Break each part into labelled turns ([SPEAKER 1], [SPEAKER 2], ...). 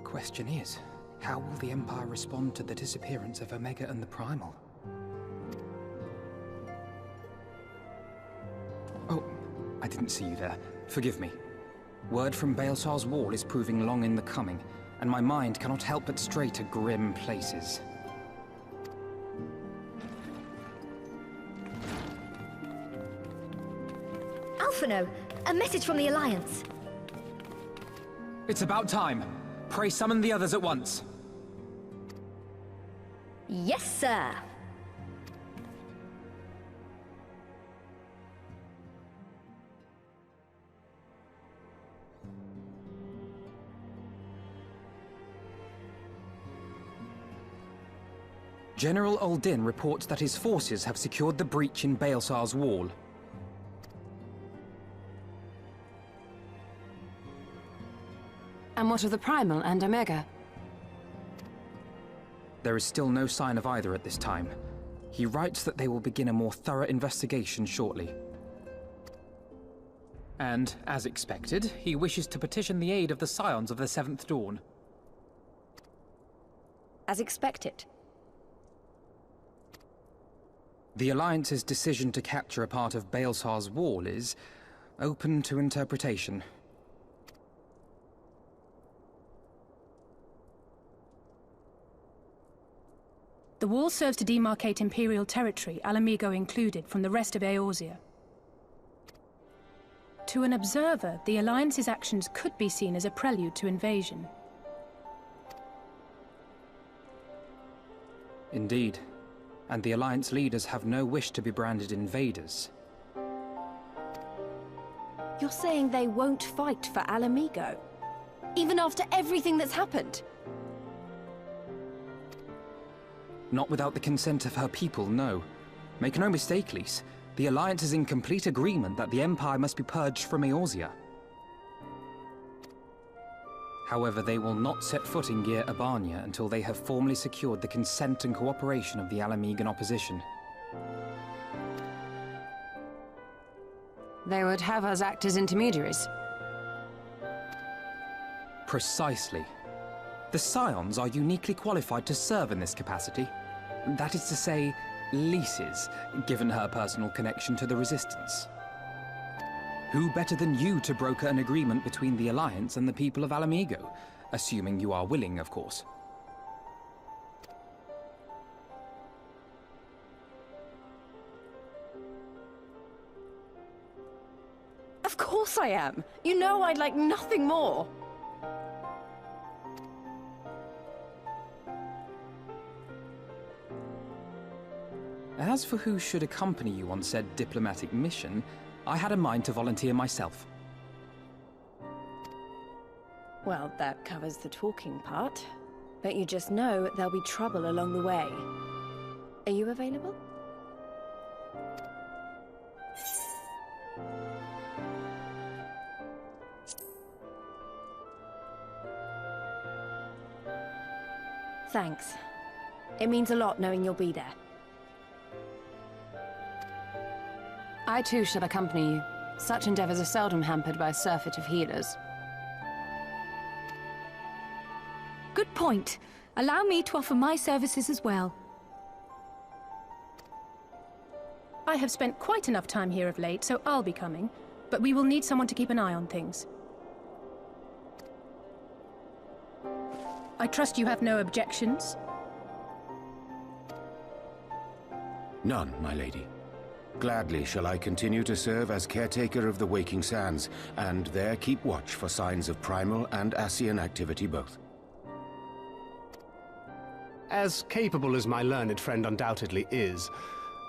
[SPEAKER 1] question is, how will the Empire respond to the disappearance of Omega and the Primal? Oh, I didn't see you there. Forgive me. Word from Baelsar's wall is proving long in the coming, and my mind cannot help but stray to grim places.
[SPEAKER 2] Alphino, a message from the Alliance.
[SPEAKER 1] It's about time. Pray summon the others at once.
[SPEAKER 2] Yes, sir.
[SPEAKER 1] General Uldin reports that his forces have secured the breach in Baelsar's wall.
[SPEAKER 3] And what of the Primal and Omega?
[SPEAKER 1] There is still no sign of either at this time. He writes that they will begin a more thorough investigation shortly. And, as expected, he wishes to petition the aid of the Scions of the Seventh Dawn.
[SPEAKER 2] As expected.
[SPEAKER 1] The Alliance's decision to capture a part of Baelsar's wall is open to interpretation.
[SPEAKER 4] The wall serves to demarcate Imperial territory, Alamigo included, from the rest of Eorzea. To an observer, the Alliance's actions could be seen as a prelude to invasion.
[SPEAKER 1] Indeed. And the Alliance leaders have no wish to be branded invaders.
[SPEAKER 2] You're saying they won't fight for Alamigo? Even after everything that's happened?
[SPEAKER 1] Not without the consent of her people, no. Make no mistake, Lise. The Alliance is in complete agreement that the Empire must be purged from Eorzea. However, they will not set foot in Gyr Abania until they have formally secured the consent and cooperation of the Alamigan opposition.
[SPEAKER 3] They would have us act as intermediaries.
[SPEAKER 1] Precisely. The Scions are uniquely qualified to serve in this capacity. That is to say, Lise's, given her personal connection to the Resistance. Who better than you to broker an agreement between the Alliance and the people of Alamigo? Assuming you are willing, of course.
[SPEAKER 2] Of course I am! You know I'd like nothing more!
[SPEAKER 1] As for who should accompany you on said diplomatic mission, I had a mind to volunteer myself.
[SPEAKER 2] Well, that covers the talking part. But you just know there'll be trouble along the way. Are you available? Thanks. It means a lot knowing you'll be there.
[SPEAKER 3] I too shall accompany you. Such endeavors are seldom hampered by a surfeit of healers.
[SPEAKER 5] Good point. Allow me to offer my services as well.
[SPEAKER 4] I have spent quite enough time here of late, so I'll be coming. But we will need someone to keep an eye on things. I trust you have no objections?
[SPEAKER 6] None, my lady. Gladly shall I continue to serve as caretaker of the Waking Sands, and there keep watch for signs of primal and Ascian activity both.
[SPEAKER 7] As capable as my learned friend undoubtedly is,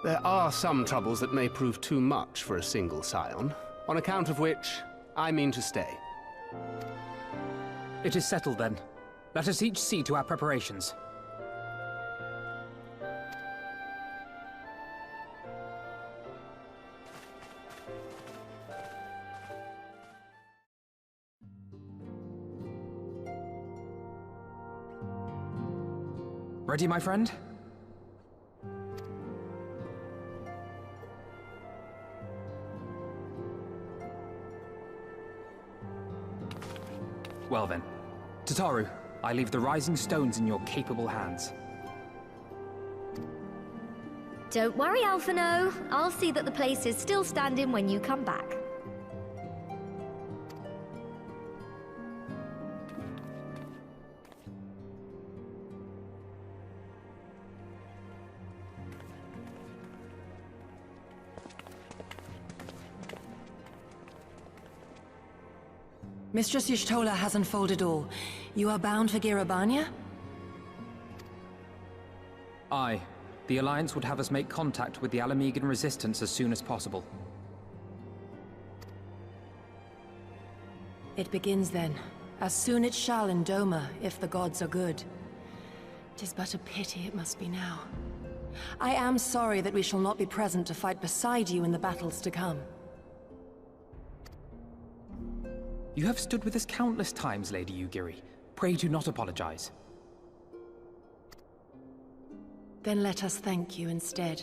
[SPEAKER 7] there are some troubles that may prove too much for a single scion, on account of which I mean to stay.
[SPEAKER 1] It is settled then. Let us each see to our preparations. Ready, my friend? Well then. Tataru, I leave the rising stones in your capable hands.
[SPEAKER 8] Don't worry, Alphino. I'll see that the place is still standing when you come back.
[SPEAKER 3] Mistress Y'shtola has unfolded all. You are bound for Girabania?
[SPEAKER 1] Aye. The Alliance would have us make contact with the Alamegan resistance as soon as possible.
[SPEAKER 3] It begins then. As soon it shall in Doma, if the gods are good. 'Tis but a pity it must be now. I am sorry that we shall not be present to fight beside you in the battles to come.
[SPEAKER 1] You have stood with us countless times, Lady Yugiri. Pray do not apologize.
[SPEAKER 3] Then let us thank you instead.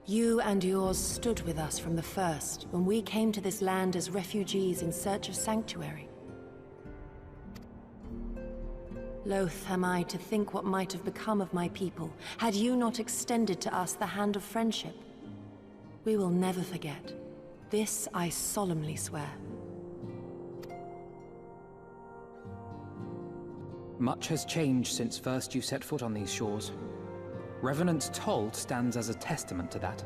[SPEAKER 3] You and yours stood with us from the first, when we came to this land as refugees in search of sanctuary. Loath am I to think what might have become of my people, had you not extended to us the hand of friendship. We will never forget. This I solemnly swear.
[SPEAKER 1] Much has changed since first you set foot on these shores. Revenant's Toll stands as a testament to that.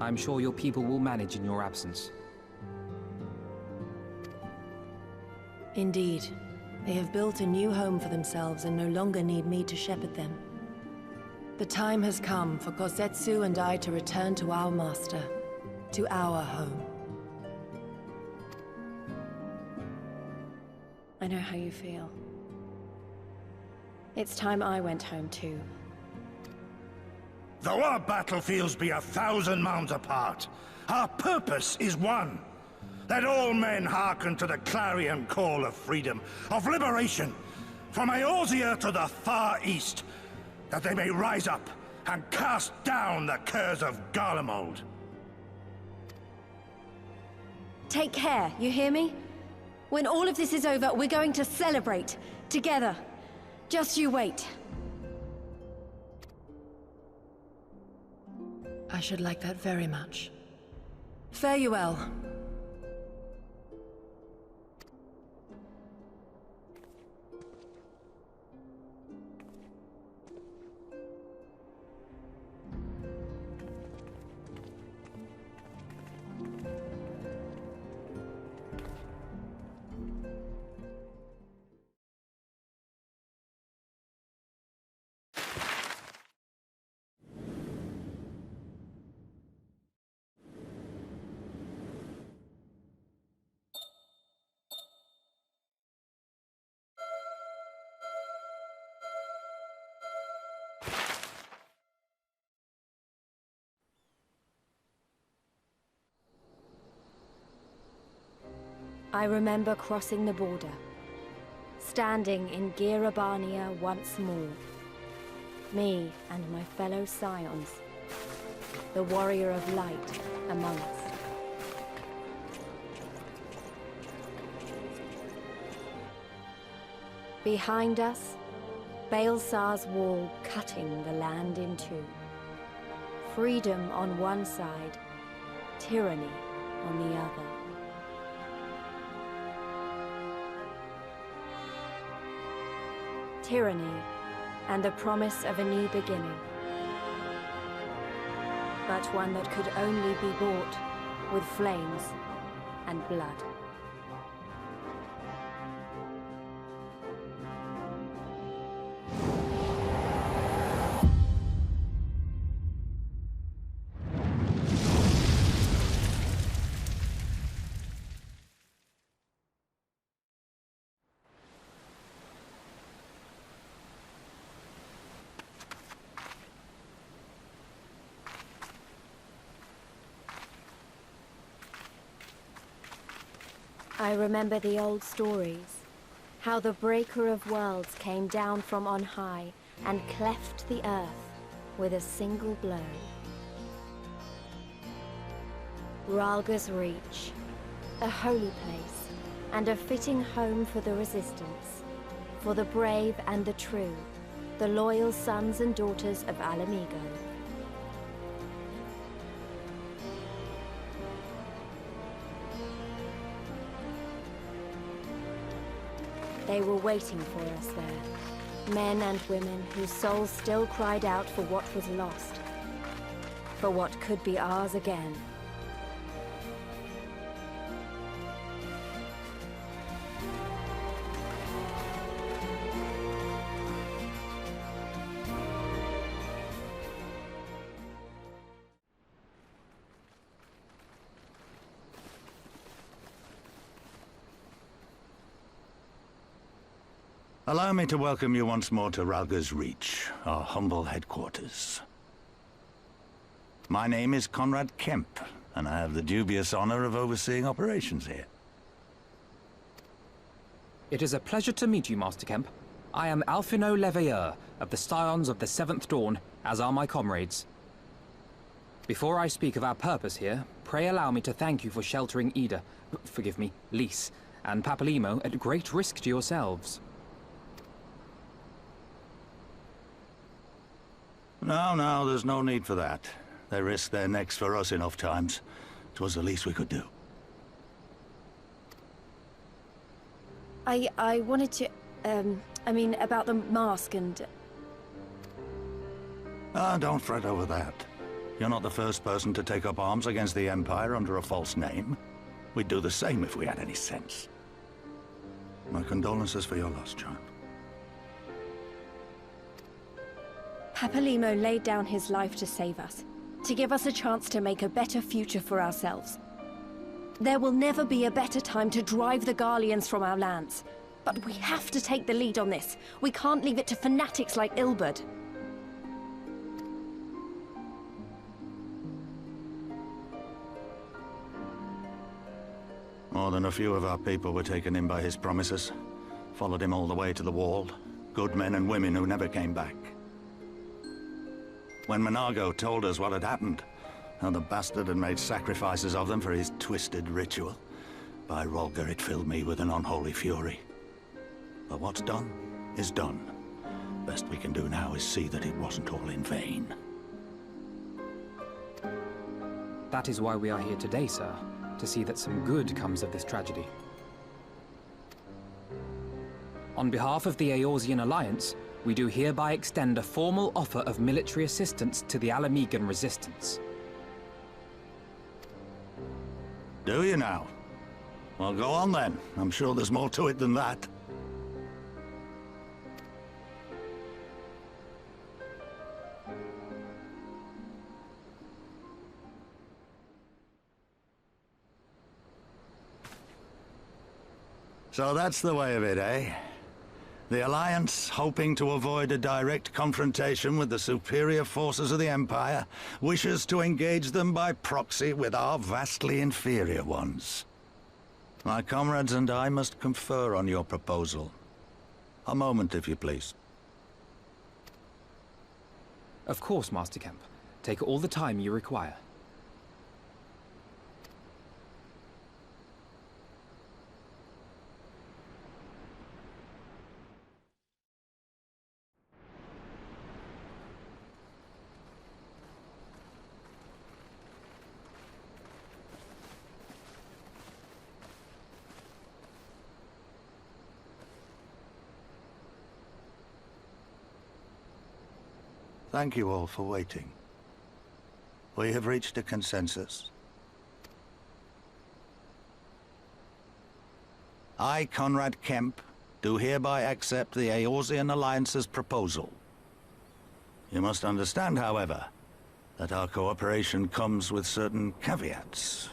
[SPEAKER 1] I'm sure your people will manage in your absence.
[SPEAKER 3] Indeed. They have built a new home for themselves and no longer need me to shepherd them. The time has come for Kosetsu and I to return to our master, to our home.
[SPEAKER 2] I know how you feel. It's time I went home too.
[SPEAKER 9] Though our battlefields be 1,000 mounds apart, our purpose is one. Let all men hearken to the clarion call of freedom, of liberation, from Eorzea to the far east, that they may rise up and cast down the curse of Garlemald.
[SPEAKER 2] Take care, you hear me? When all of this is over, we're going to celebrate, together. Just you wait.
[SPEAKER 3] I should like that very much. Fare you well.
[SPEAKER 2] I remember crossing the border, standing in Girabania once more. Me and my fellow scions, the warrior of light among us. Behind us, Baelsar's wall cutting the land in two. Freedom on one side, tyranny on the other. Tyranny and the promise of a new beginning. But one that could only be bought with flames and blood. I remember the old stories, how the Breaker of Worlds came down from on high and cleft the earth with a single blow. Rhalga's Reach, a holy place and a fitting home for the Resistance, For the brave and the true, the loyal sons and daughters of Alamigo. They were waiting for us there. Men and women whose souls still cried out for what was lost. For what could be ours again.
[SPEAKER 10] Allow me to welcome you once more to Ralga's Reach, our humble headquarters. My name is Conrad Kemp, and I have the dubious honor of overseeing operations here.
[SPEAKER 1] It is a pleasure to meet you, Master Kemp. I am Alphino Leveilleur, of the Scions of the Seventh Dawn, as are my comrades. Before I speak of our purpose here, pray allow me to thank you for sheltering Ida, forgive me, Lys, and Papalymo at great risk to yourselves.
[SPEAKER 10] No, there's no need for that. They risked their necks for us enough times. 'Twas the least we could do.
[SPEAKER 2] I wanted to, I mean, about the mask and...
[SPEAKER 10] Don't fret over that. You're not the first person to take up arms against the Empire under a false name. We'd do the same if we had any sense. My condolences for your loss, child.
[SPEAKER 2] Papalymo laid down his life to save us, to give us a chance to make a better future for ourselves. There will never be a better time to drive the Garleans from our lands. But we have to take the lead on this. We can't leave it to fanatics like Ilberd.
[SPEAKER 10] More than a few of our people were taken in by his promises. Followed him all the way to the wall. Good men and women who never came back. When Monago told us what had happened, how the bastard had made sacrifices of them for his twisted ritual, by Rolga it filled me with an unholy fury. But what's done is done. Best we can do now is see that it wasn't all in vain.
[SPEAKER 1] That is why we are here today, sir. To see that some good comes of this tragedy. On behalf of the Eorzean Alliance, we do hereby extend a formal offer of military assistance to the Alamigan resistance.
[SPEAKER 10] Do you now? Well, go on then. I'm sure there's more to it than that. So that's the way of it, eh? The Alliance, hoping to avoid a direct confrontation with the superior forces of the Empire, wishes to engage them by proxy with our vastly inferior ones. My comrades and I must confer on your proposal. A moment, if you please.
[SPEAKER 1] Of course, Master Kemp. Take all the time you require.
[SPEAKER 10] Thank you all for waiting. We have reached a consensus. I, Conrad Kemp, do hereby accept the Eorzean Alliance's proposal. You must understand, however, that our cooperation comes with certain caveats.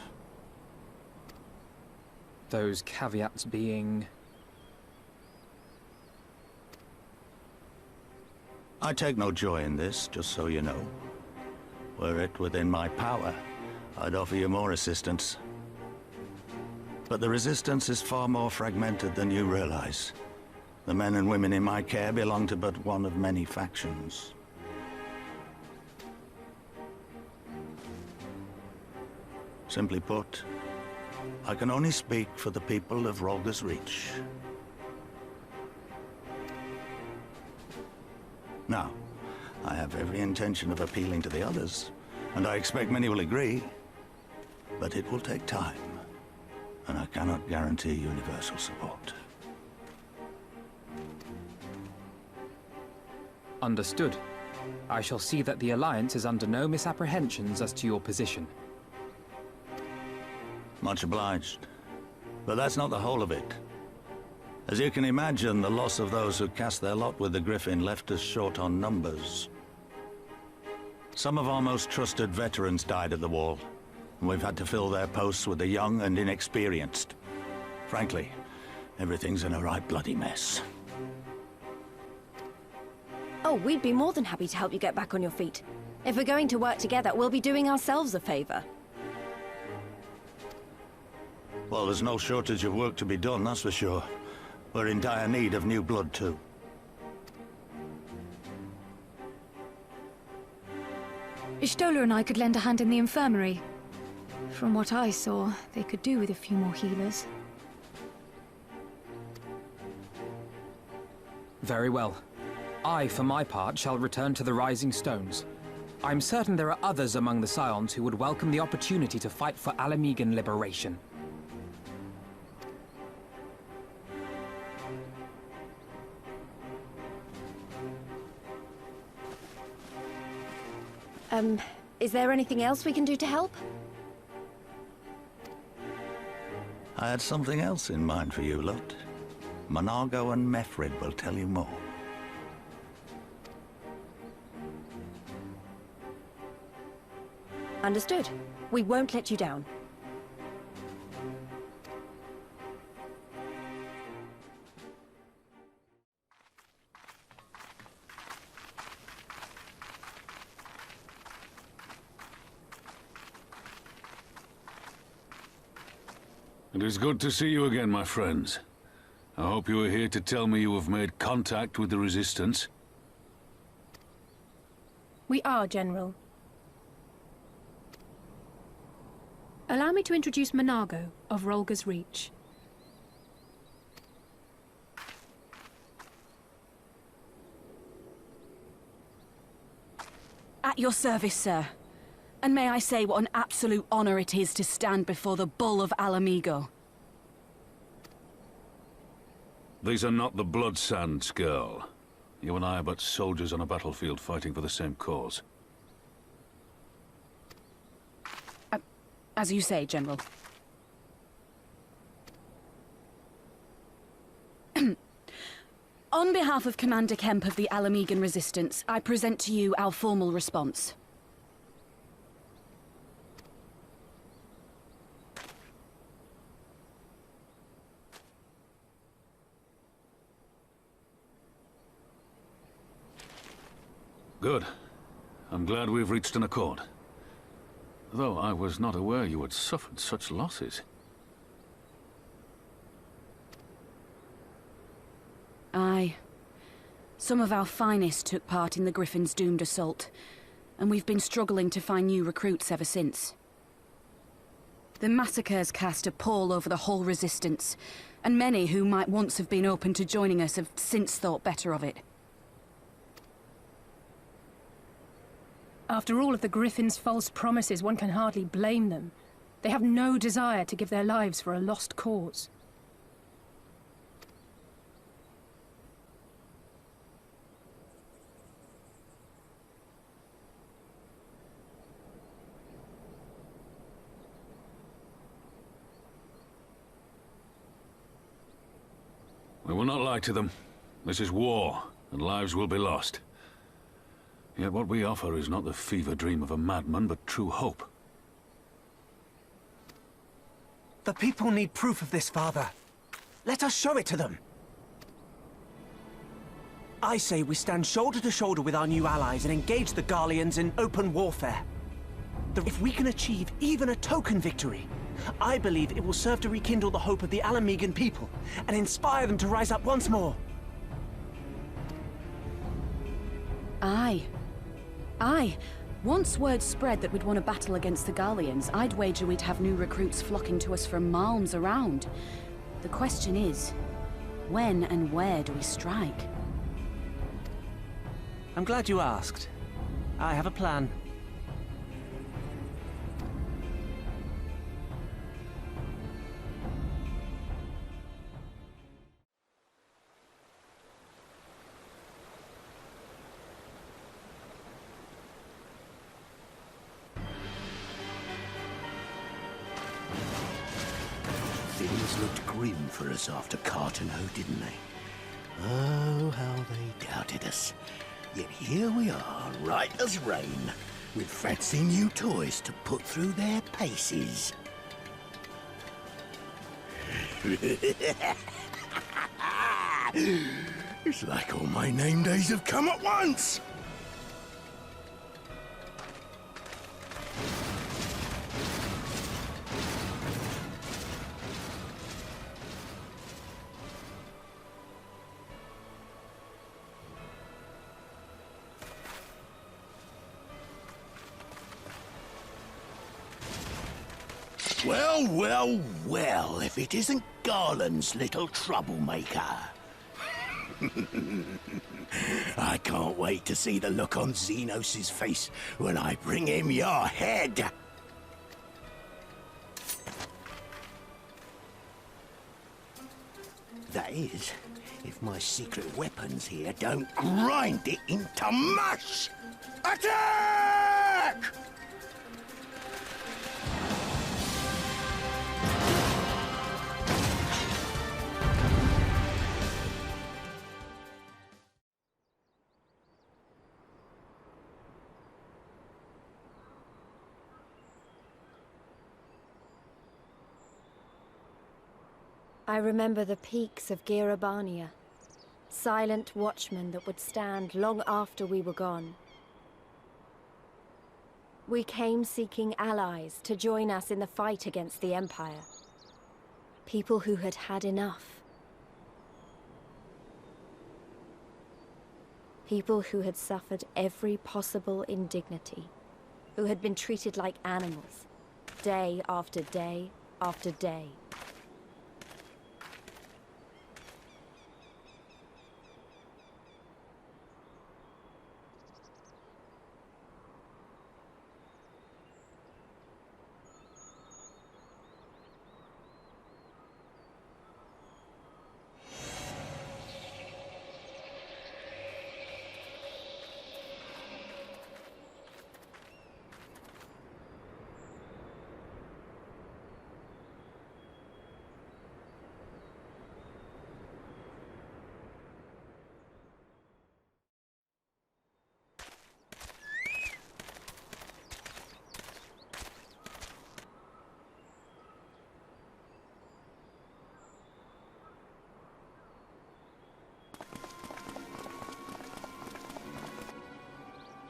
[SPEAKER 1] Those caveats being...
[SPEAKER 10] I take no joy in this, just so you know. Were it within my power, I'd offer you more assistance. But the Resistance is far more fragmented than you realize. The men and women in my care belong to but one of many factions. Simply put, I can only speak for the people of Rolga's Reach. Now, I have every intention of appealing to the others, and I expect many will agree. But it will take time, and I cannot guarantee universal support.
[SPEAKER 1] Understood. I shall see that the Alliance is under no misapprehensions as to your position.
[SPEAKER 10] Much obliged. But that's not the whole of it. As you can imagine, the loss of those who cast their lot with the Griffin left us short on numbers. Some of our most trusted veterans died at the wall, and we've had to fill their posts with the young and inexperienced. Frankly, everything's in a right bloody mess.
[SPEAKER 2] Oh, we'd be more than happy to help you get back on your feet. If we're going to work together, we'll be doing ourselves a favor.
[SPEAKER 10] Well, there's no shortage of work to be done, that's for sure. We're in dire need of new blood, too.
[SPEAKER 5] Ishtola and I could lend a hand in the infirmary. From what I saw, they could do with a few more healers.
[SPEAKER 1] Very well. I, for my part, shall return to the Rising Stones. I'm certain there are others among the Scions who would welcome the opportunity to fight for Alamegan liberation.
[SPEAKER 2] Is there anything else we can do to help?
[SPEAKER 10] I had something else in mind for you, lot. Monargo and Mefred will tell you more.
[SPEAKER 2] Understood. We won't let you down.
[SPEAKER 11] It is good to see you again, my friends. I hope you are here to tell me you have made contact with the Resistance.
[SPEAKER 4] We are, General. Allow me to introduce Monargo of Rolga's Reach.
[SPEAKER 12] At your service, sir. And may I say what an absolute honor it is to stand before the Bull of Alamigo.
[SPEAKER 11] These are not the Blood Sands, girl. You and I are but soldiers on a battlefield fighting for the same cause.
[SPEAKER 12] As you say, General. On behalf of Commander Kemp of the Alamegan Resistance, I present to you our formal response.
[SPEAKER 11] Good. I'm glad we've reached an accord. Though I was not aware you had suffered such losses.
[SPEAKER 12] Aye. Some of our finest took part in the Griffin's doomed assault, and we've been struggling to find new recruits ever since. The massacres cast a pall over the whole Resistance, and many who might once have been open to joining us have since thought better of it.
[SPEAKER 4] After all of the Griffin's false promises, one can hardly blame them. They have no desire to give their lives for a lost cause.
[SPEAKER 11] We will not lie to them. This is war, and lives will be lost. Yet what we offer is not the fever dream of a madman, but true hope.
[SPEAKER 13] The people need proof of this, Father. Let us show it to them. I say we stand shoulder to shoulder with our new allies and engage the Garleans in open warfare. If we can achieve even a token victory, I believe it will serve to rekindle the hope of the Alamegan people and inspire them to rise up once more.
[SPEAKER 12] Aye. Aye. Once word spread that we'd won a battle against the Garleans, I'd wager we'd have new recruits flocking to us from malms around. The question is, when and where do we strike?
[SPEAKER 13] I'm glad you asked. I have a plan.
[SPEAKER 14] Things looked grim for us after Cartano, didn't they? Oh, how they doubted us. Yet here we are, right as rain, with fancy new toys to put through their paces. It's like all my name days have come at once! Well, well, well, if it isn't Garland's little troublemaker. I can't wait to see the look on Xenos' face when I bring him your head. That is, if my secret weapons here don't grind it into mush! Attack!
[SPEAKER 2] I remember the peaks of Girabania, silent watchmen that would stand long after we were gone. We came seeking allies to join us in the fight against the Empire. People who had had enough. People who had suffered every possible indignity, who had been treated like animals, day after day after day.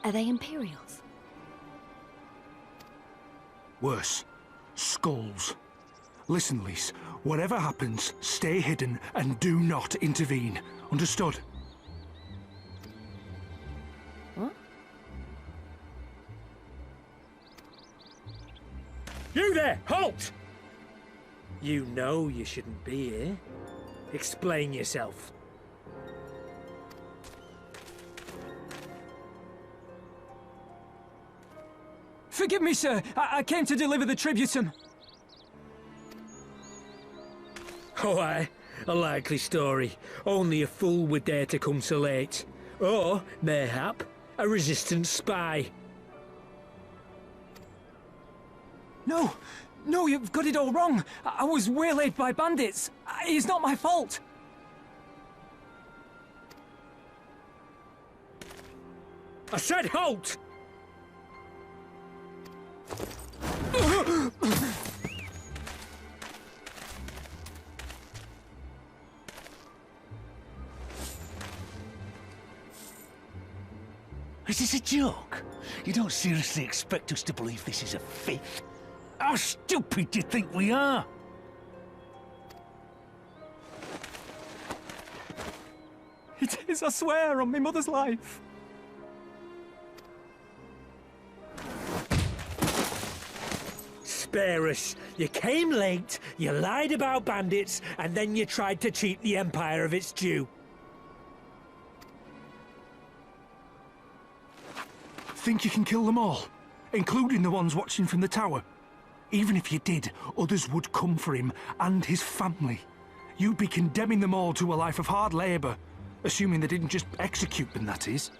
[SPEAKER 2] Are they Imperials?
[SPEAKER 15] Worse. Skulls. Listen, Lise. Whatever happens, stay hidden and do not intervene. Understood?
[SPEAKER 2] What?
[SPEAKER 16] You there! Halt! You know you shouldn't be here. Explain yourself.
[SPEAKER 1] Forgive me, sir. I came to deliver the tributum.
[SPEAKER 16] Oh, aye. A likely story. Only a fool would dare to come so late. Or, mayhap, a resistance spy.
[SPEAKER 1] No! No, you've got it all wrong. I was waylaid by bandits. It's not my fault.
[SPEAKER 16] I said halt!
[SPEAKER 14] Is this a joke? You don't seriously expect us to believe this is a fifth? How stupid do you think we are?
[SPEAKER 1] It is, I swear, on my mother's life.
[SPEAKER 16] Spare us. You came late, you lied about bandits, and then you tried to cheat the Empire of its due.
[SPEAKER 15] Think you can kill them all? Including the ones watching from the tower? Even if you did, others would come for him and his family. You'd be condemning them all to a life of hard labor, assuming they didn't just execute them, that is.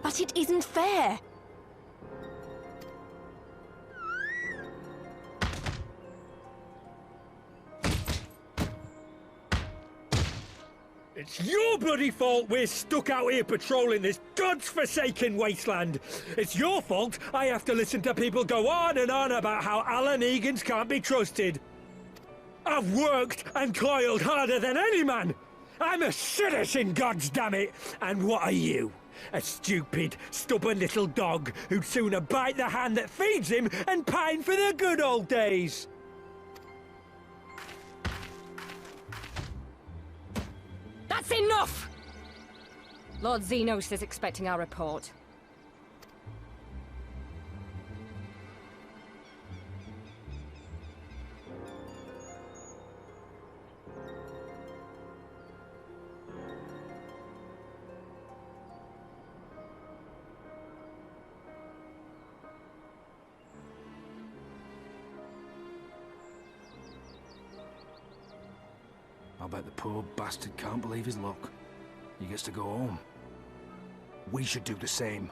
[SPEAKER 3] But it isn't fair!
[SPEAKER 16] It's your bloody fault we're stuck out here patrolling this godforsaken wasteland. It's your fault I have to listen to people go on and on about how Alan Egan's can't be trusted. I've worked and toiled harder than any man. I'm a citizen, goddammit! And what are you? A stupid, stubborn little dog who'd sooner bite the hand that feeds him and pine for the good old days.
[SPEAKER 17] That's enough! Lord Xenos is expecting our report.
[SPEAKER 15] I bet the poor bastard can't believe his luck. He gets to go home. We should do the same.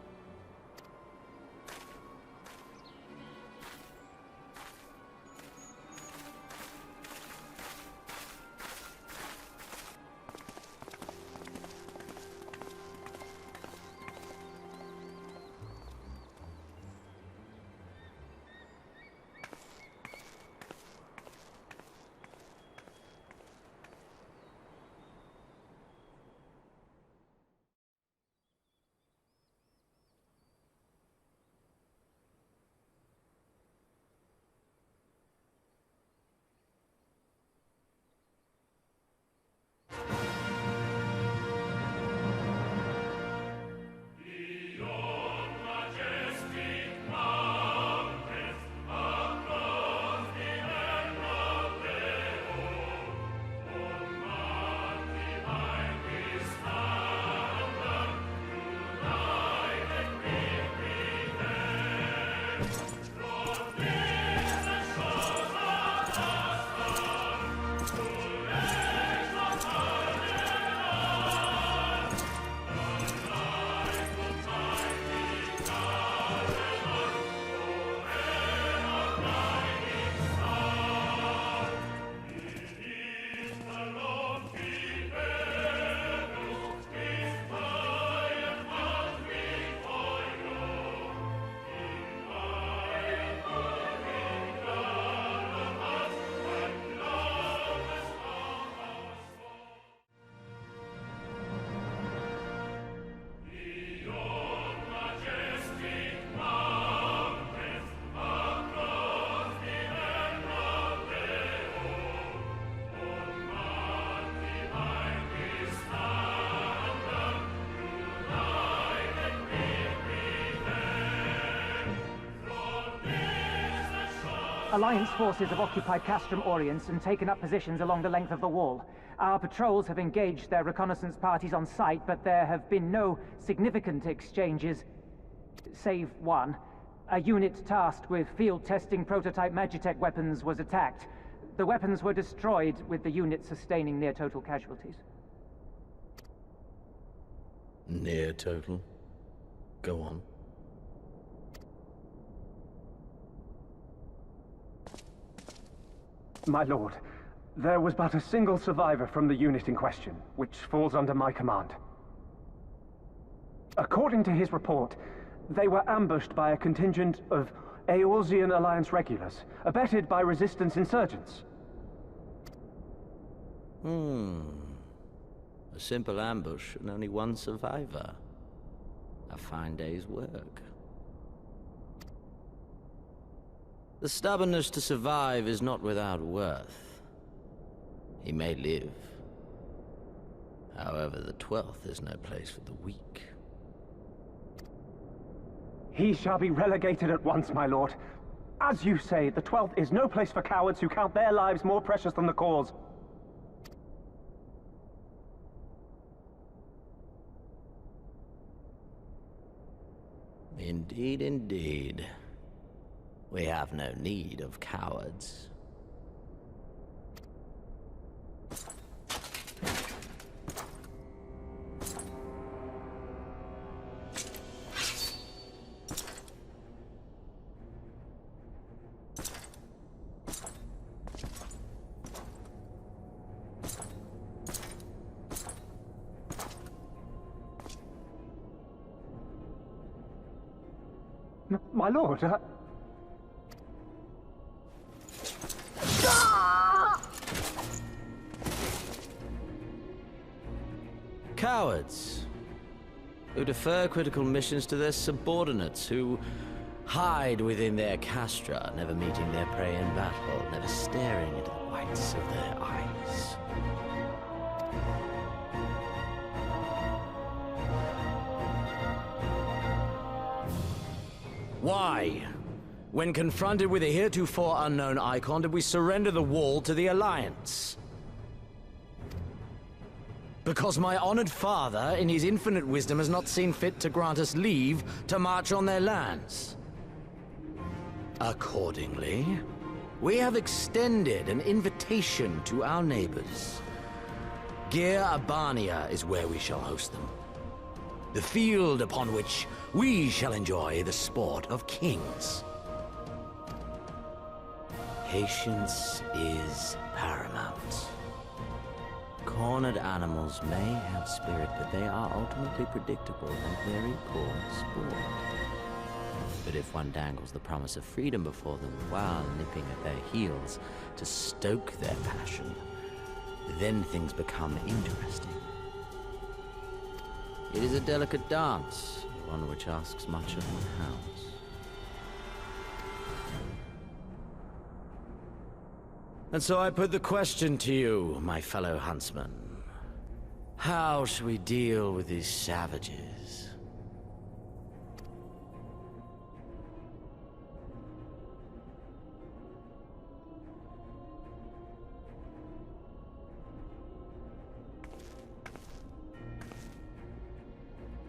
[SPEAKER 18] Alliance forces have occupied Castrum Orients and taken up positions along the length of the wall. Our patrols have engaged their reconnaissance parties on site, but there have been no significant exchanges, save one. A unit tasked with field testing prototype Magitech weapons was attacked. The weapons were destroyed, with the unit sustaining near total casualties.
[SPEAKER 14] Near total? Go on.
[SPEAKER 19] My lord, there was but a single survivor from the unit in question, which falls under my command. According to his report, they were ambushed by a contingent of Eorzean Alliance regulars, abetted by resistance insurgents.
[SPEAKER 14] A simple ambush and only one survivor. A fine day's work. The stubbornness to survive is not without worth. He may live. However, the 12th is no place for the weak.
[SPEAKER 19] He shall be relegated at once, my lord. As you say, the 12th is no place for cowards who count their lives more precious than the cause.
[SPEAKER 14] Indeed, indeed. We have no need of cowards.
[SPEAKER 19] My lord,
[SPEAKER 14] Cowards, who defer critical missions to their subordinates, who hide within their castra, never meeting their prey in battle, never staring into the whites of their eyes. Why, when confronted with a heretofore unknown icon, did we surrender the wall to the Alliance? Because my honored father, in his infinite wisdom, has not seen fit to grant us leave to march on their lands. Accordingly, we have extended an invitation to our neighbors. Gear-Abania is where we shall host them. The field upon which we shall enjoy the sport of kings. Patience is paramount. Cornered animals may have spirit, but they are ultimately predictable and very poor sport. But if one dangles the promise of freedom before them while nipping at their heels to stoke their passion, then things become interesting. It is a delicate dance, one which asks much of the hounds. And so I put the question to you, my fellow huntsman. How shall we deal with these savages?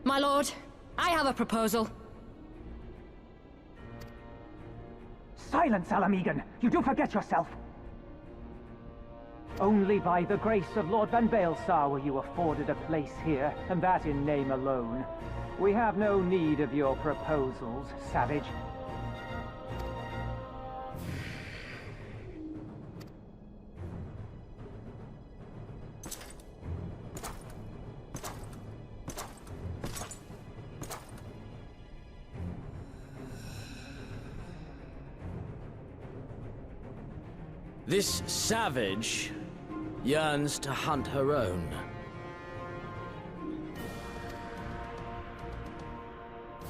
[SPEAKER 17] My lord, I have a proposal.
[SPEAKER 18] Silence, Alamegan! You do forget yourself! Only by the grace of Lord Van Baelsar were you afforded a place here, and that in name alone. We have no need of your proposals, savage.
[SPEAKER 14] This savage yearns to hunt her own.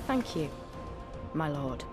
[SPEAKER 17] Thank you, my lord.